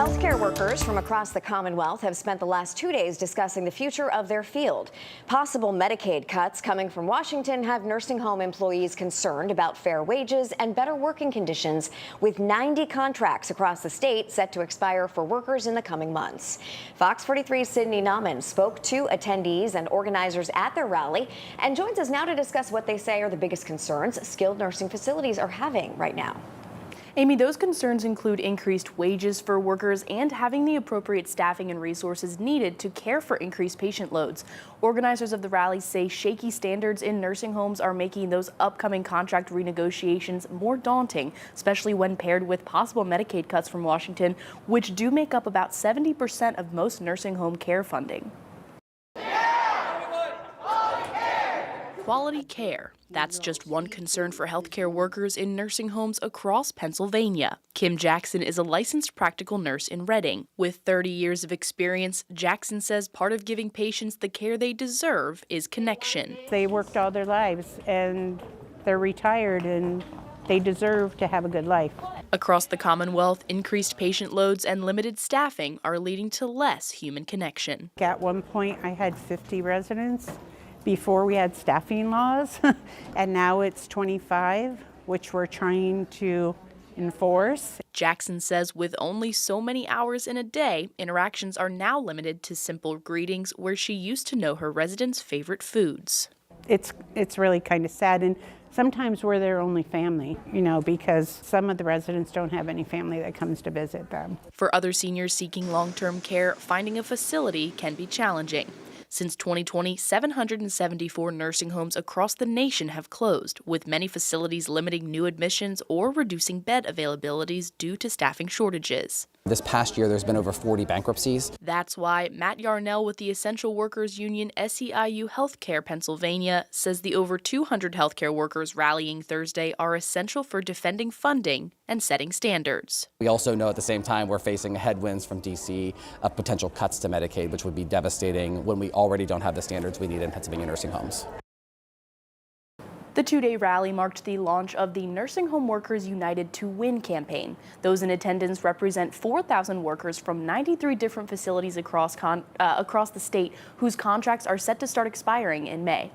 Healthcare workers from across the Commonwealth have spent the last 2 days discussing the future of their field. Possible Medicaid cuts coming from Washington have nursing home employees concerned about fair wages and better working conditions, with 90 contracts across the state set to expire for workers in the coming months. Fox 43's Sydney Nauman spoke to attendees and organizers at their rally and joins us now to discuss what they say are the biggest concerns skilled nursing facilities are having right now. Amy, those concerns include increased wages for workers and having the appropriate staffing and resources needed to care for increased patient loads. Organizers of the rally say shaky standards in nursing homes are making those upcoming contract renegotiations more daunting, especially when paired with possible Medicaid cuts from Washington, which do make up about 70% of most nursing home care funding. Quality care. That's just one concern for healthcare workers in nursing homes across Pennsylvania. Kim Jackson is a licensed practical nurse in Reading. With 30 years of experience, Jackson says part of giving patients the care they deserve is connection. They worked all their lives and they're retired and they deserve to have a good life. Across the Commonwealth, increased patient loads and limited staffing are leading to less human connection. At one point, I had 50 residents before we had staffing laws, and now it's 25, which we're trying to enforce. Jackson says with only so many hours in a day, interactions are now limited to simple greetings where she used to know her residents' favorite foods. It's really kind of sad, and sometimes we're their only family, because some of the residents don't have any family that comes to visit them. For other seniors seeking long-term care, finding a facility can be challenging. Since 2020, 774 nursing homes across the nation have closed, with many facilities limiting new admissions or reducing bed availabilities due to staffing shortages. This past year, there's been over 40 bankruptcies. That's why Matt Yarnell with the Essential Workers Union SEIU Healthcare Pennsylvania says the over 200 healthcare workers rallying Thursday are essential for defending funding and setting standards. We also know at the same time we're facing headwinds from D.C. of potential cuts to Medicaid, which would be devastating when we already don't have the standards we need in Pennsylvania nursing homes. The two-day rally marked the launch of the Nursing Home Workers United to Win campaign. Those in attendance represent 4,000 workers from 93 different facilities across the state whose contracts are set to start expiring in May.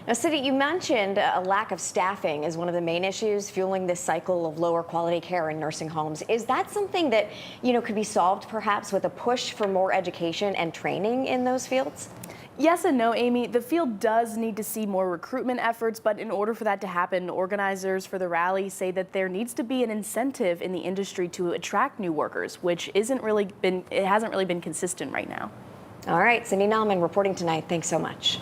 Now, City, you mentioned a lack of staffing is one of the main issues fueling this cycle of lower quality care in nursing homes. Is that something that, could be solved perhaps with a push for more education and training in those fields? Yes and no, Amy. The field does need to see more recruitment efforts, but in order for that to happen, organizers for the rally say that there needs to be an incentive in the industry to attract new workers, which hasn't really been consistent right now. All right, Sydney Nauman reporting tonight. Thanks so much.